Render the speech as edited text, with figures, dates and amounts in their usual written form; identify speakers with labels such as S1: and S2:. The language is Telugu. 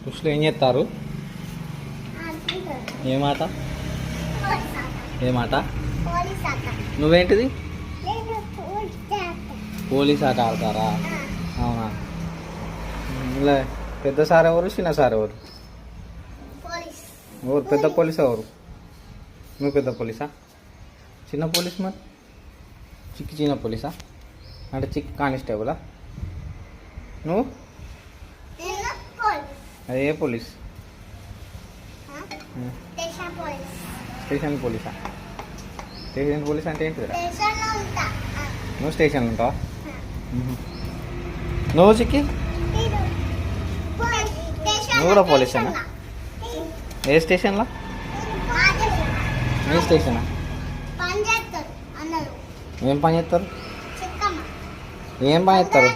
S1: కృష్ణులు ఏం చేస్తారు? ఏ మాట? ఏ మాట? నువ్వేంటిది? పోలీస్ ఆట ఆడతారా? అవునా? లే, పెద్ద సార్ ఎవరు, చిన్న సార్ ఎవరు? ఎవరు పెద్ద పోలీస్ ఎవరు? నువ్వు పెద్ద పోలీసా? చిన్న పోలీస్ మరి? చిన్న పోలీసా అంటే కానిస్టేబులా? నువ్వు అది ఏ పోలీస్? స్టేషన్ పోలీసా? స్టేషన్ పోలీస్ అంటే ఏంటిదిరా? నువ్వు స్టేషన్లో ఉంటావా? నువ్వు చిక్కి నువ్వు కూడా పోలీసేనా? ఏ స్టేషన్లో? ఏ స్టేషనా? ఏం పని చేస్తారు? ఏం పని చేస్తారు?